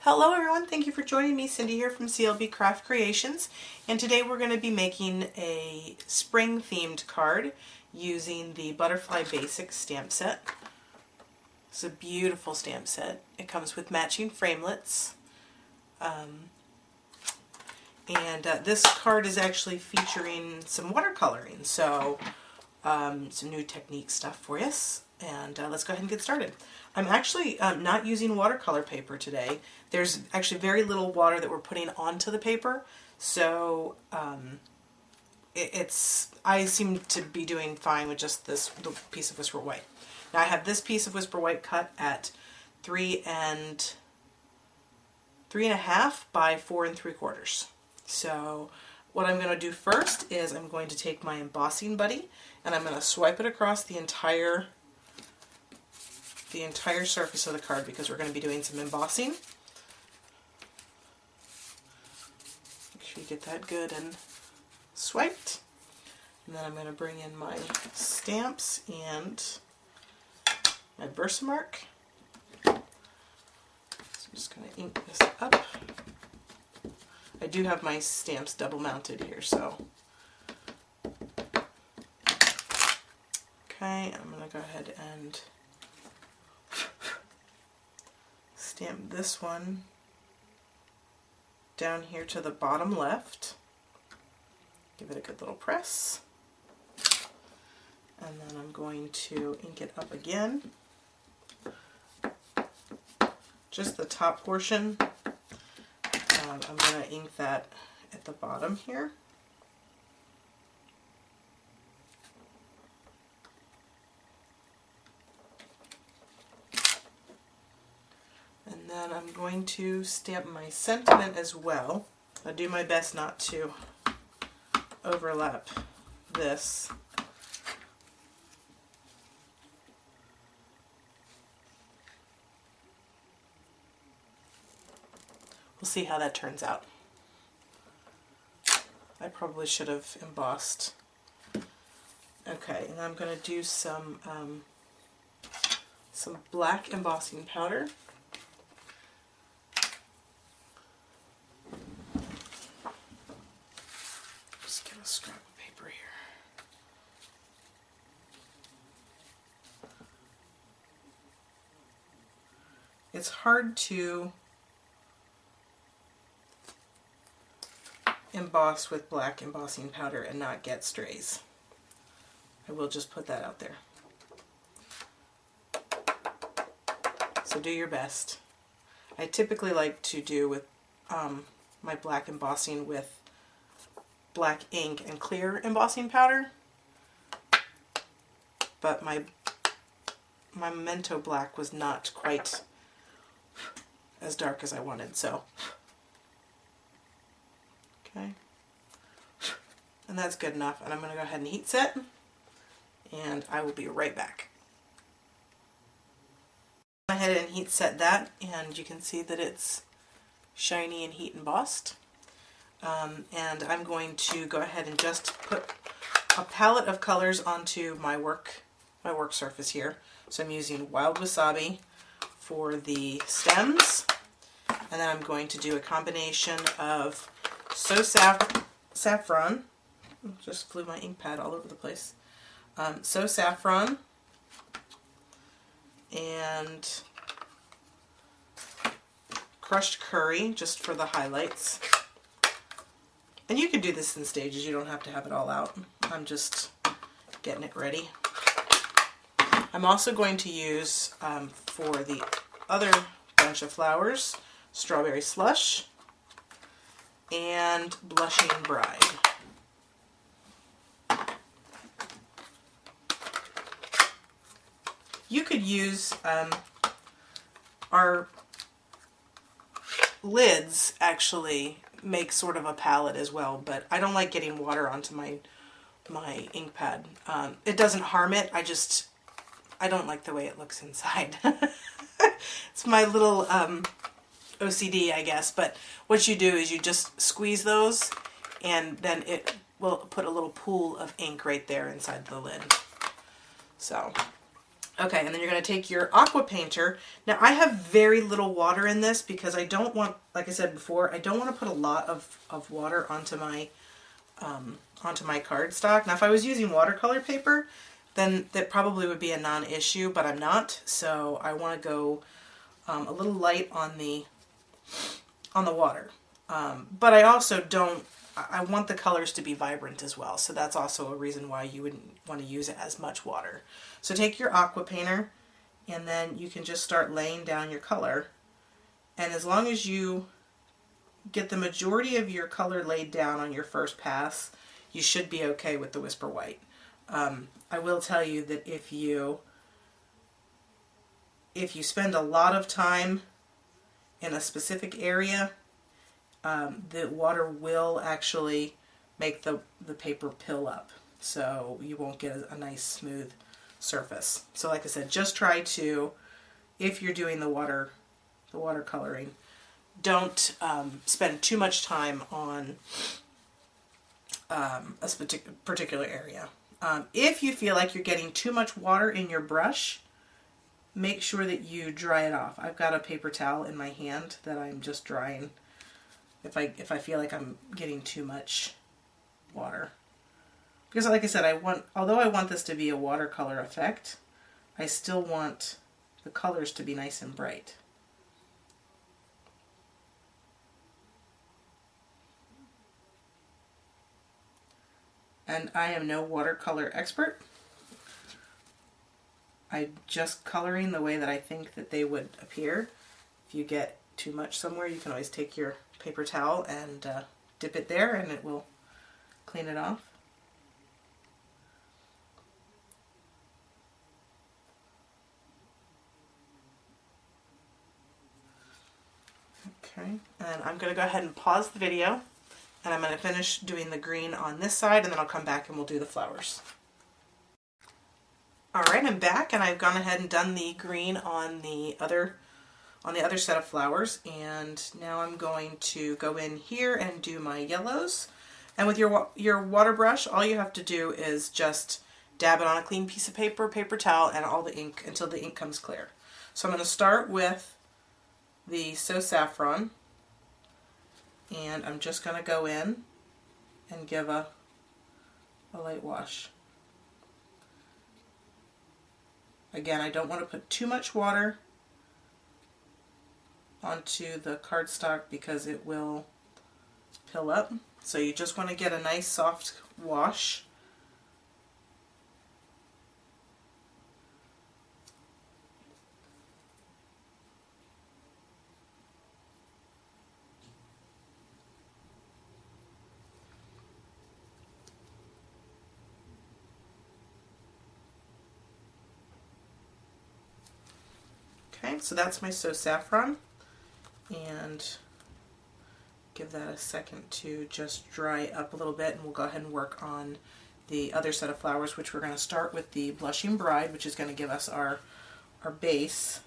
Hello everyone, thank you for joining me. Cindy here from CLB Craft Creations, and today we're going to be making a spring themed card using the Butterfly Basic stamp set. It's a beautiful stamp set. It comes with matching framelits, and this card is actually featuring some watercoloring, so some new technique stuff for us. And let's go ahead and get started. I'm actually not using watercolor paper today. There's actually very little water that we're putting onto the paper, so I seem to be doing fine with just the piece of Whisper White. Now I have this piece of Whisper White cut at 3.5 by 4 3/4. So what I'm going to do first is I'm going to take my embossing buddy and I'm going to swipe it across the entire surface of the card because we're going to be doing some embossing. Make sure you get that good and swiped. And then I'm going to bring in my stamps and my Versamark. So I'm just going to ink this up. I do have my stamps double mounted here, so. Okay, I'm going to go ahead and stamp this one down here to the bottom left. Give it a good little press. And then I'm going to ink it up again. Just the top portion. I'm going to ink that at the bottom here. And then I'm going to stamp my sentiment as well. I'll do my best not to overlap this. We'll see how that turns out. I probably should have embossed. Okay, and I'm going to do some black embossing powder. Just get a scrap of paper here. It's hard to emboss with black embossing powder and not get strays. I will just put that out there. So do your best. I typically like to do with my black embossing with black ink and clear embossing powder, but my Memento black was not quite as dark as I wanted, so okay, and that's good enough. And I'm going to go ahead and heat set, and I will be right back. I went ahead and heat set that, and you can see that it's shiny and heat embossed. And I'm going to go ahead and just put a palette of colors onto my work surface here. So I'm using Wild Wasabi for the stems, and then I'm going to do a combination of So Saffron, just flew my ink pad all over the place, So Saffron and Crushed Curry, just for the highlights. And you can do this in stages, you don't have to have it all out. I'm just getting it ready. I'm also going to use, for the other bunch of flowers, Strawberry Slush and Blushing Bride. You could use our lids actually make sort of a palette as well, but I don't like getting water onto my ink pad. It doesn't harm it, I don't like the way it looks inside. It's my little OCD, I guess, but what you do is you just squeeze those and then it will put a little pool of ink right there inside the lid. So Okay, and then you're going to take your aqua painter. Now I have very little water in this because I don't want, like I said before, I don't want to put a lot of water onto my cardstock. Now if I was using watercolor paper, then that probably would be a non-issue, but I'm not. So I want to go a little light on the water. But I also don't, I want the colors to be vibrant as well. So that's also a reason why you wouldn't want to use it as much water. So take your aqua painter and then you can just start laying down your color. And as long as you get the majority of your color laid down on your first pass, you should be okay with the Whisper White. I will tell you that if you spend a lot of time in a specific area, the water will actually make the paper pill up, so you won't get a nice smooth surface. So like I said, just try to, if you're doing the watercoloring, don't spend too much time on a particular area. If you feel like you're getting too much water in your brush, make sure that you dry it off. I've got a paper towel in my hand that I'm just drying if I feel like I'm getting too much water. Because like I said, although I want this to be a watercolor effect, I still want the colors to be nice and bright. And I am no watercolor expert. I'm just coloring the way that I think that they would appear. If you get too much somewhere, you can always take your paper towel and dip it there and it will clean it off. Okay, and I'm going to go ahead and pause the video. And I'm going to finish doing the green on this side, and then I'll come back and we'll do the flowers. Alright, I'm back, and I've gone ahead and done the green on the other set of flowers, and now I'm going to go in here and do my yellows. And with your water brush, all you have to do is just dab it on a clean piece of paper, paper towel, and all the ink until the ink comes clear. So I'm going to start with the So Saffron. And I'm just going to go in and give a light wash. Again, I don't want to put too much water onto the cardstock because it will pill up. So you just want to get a nice soft wash. Okay, so that's my So Saffron, and give that a second to just dry up a little bit, and we'll go ahead and work on the other set of flowers, which we're going to start with the Blushing Bride, which is going to give us our base.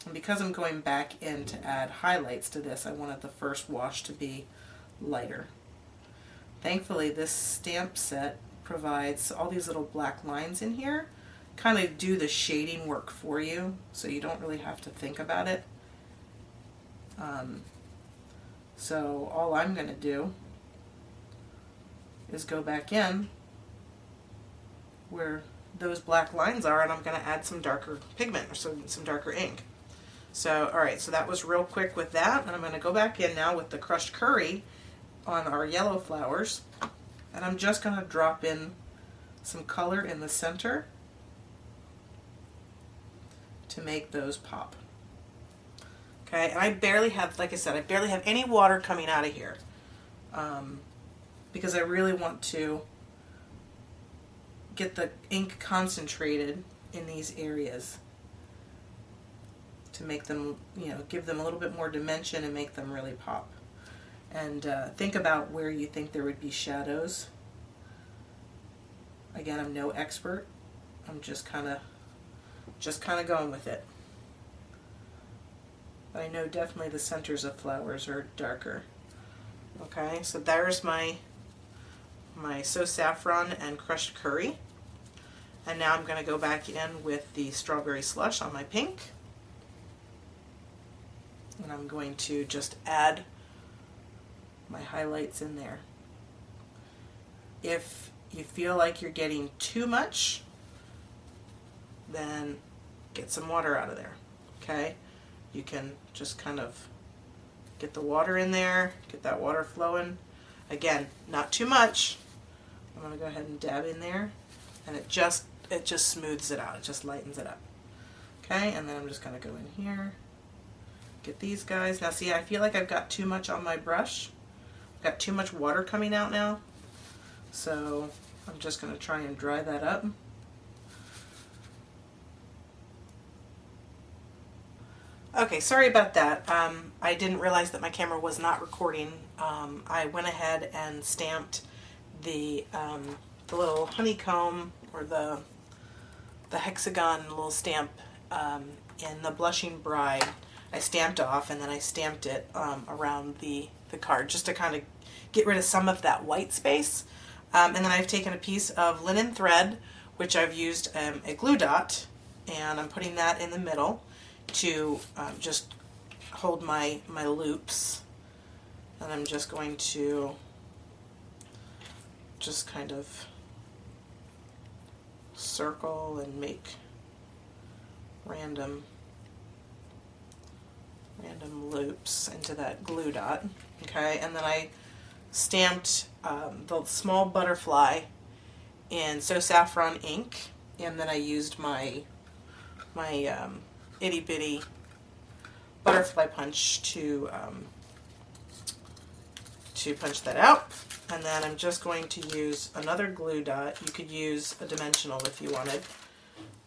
And because I'm going back in to add highlights to this, I wanted the first wash to be lighter. Thankfully, this stamp set provides all these little black lines in here, kind of do the shading work for you, so you don't really have to think about it. So all I'm going to do is go back in where those black lines are, and I'm going to add some darker pigment or some darker ink. So alright, so that was real quick with that, and I'm going to go back in now with the crushed curry on our yellow flowers. And I'm just going to drop in some color in the center to make those pop. Okay, and I barely have, like I said, I barely have any water coming out of here because I really want to get the ink concentrated in these areas to make them, give them a little bit more dimension and make them really pop. And think about where you think there would be shadows. Again, I'm no expert. I'm just kind of going with it. But I know definitely the centers of flowers are darker. Okay, so there's my my So Saffron and crushed curry. And now I'm going to go back in with the strawberry slush on my pink. And I'm going to just add my highlights in there. If you feel like you're getting too much, then get some water out of there, okay? You can just kind of get the water in there, get that water flowing. Again, not too much. I'm going to go ahead and dab in there, and it just smooths it out. It just lightens it up. Okay, and then I'm just going to go in here, get these guys. Now see, I feel like I've got too much on my brush. I've got too much water coming out now. So I'm just going to try and dry that up. Okay, sorry about that. I didn't realize that my camera was not recording. I went ahead and stamped the little honeycomb, or the hexagon little stamp in the Blushing Bride. I stamped off, and then I stamped it around the card just to kind of get rid of some of that white space. And then I've taken a piece of linen thread, which I've used a glue dot, and I'm putting that in the middle to just hold my loops. And I'm just going to just kind of circle and make random loops into that glue dot. Okay, and then I stamped the small butterfly in So Saffron ink, and then I used my itty bitty butterfly punch to punch that out. And then I'm just going to use another glue dot. You could use a dimensional if you wanted.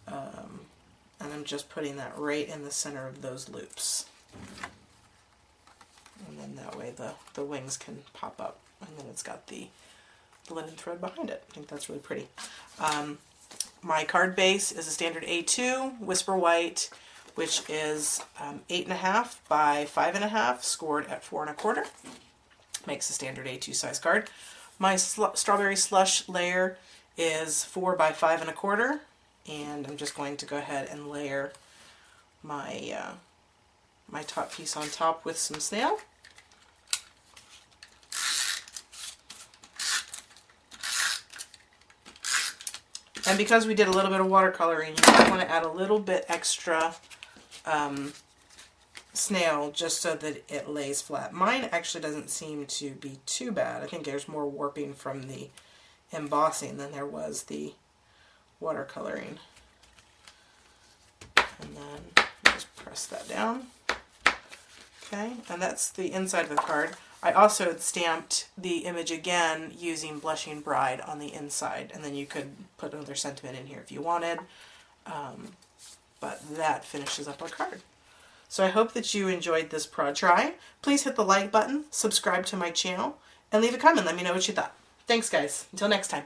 And I'm just putting that right in the center of those loops. And then that way the wings can pop up. And then it's got the linen thread behind it. I think that's really pretty. My card base is a standard A2 Whisper White, which is 8.5 by 5.5, scored at 4 1/4. Makes a standard A2 size card. My strawberry slush layer is 4 by 5 1/4, and I'm just going to go ahead and layer my my top piece on top with some snail. And because we did a little bit of watercoloring, you might want to add a little bit extra snail just so that it lays flat. Mine actually doesn't seem to be too bad. I think there's more warping from the embossing than there was the watercoloring. And then just press that down. Okay, and that's the inside of the card. I also stamped the image again using Blushing Bride on the inside, and then you could put another sentiment in here if you wanted. But that finishes up our card. So I hope that you enjoyed this try. Please hit the like button, subscribe to my channel, and leave a comment. Let me know what you thought. Thanks, guys. Until next time.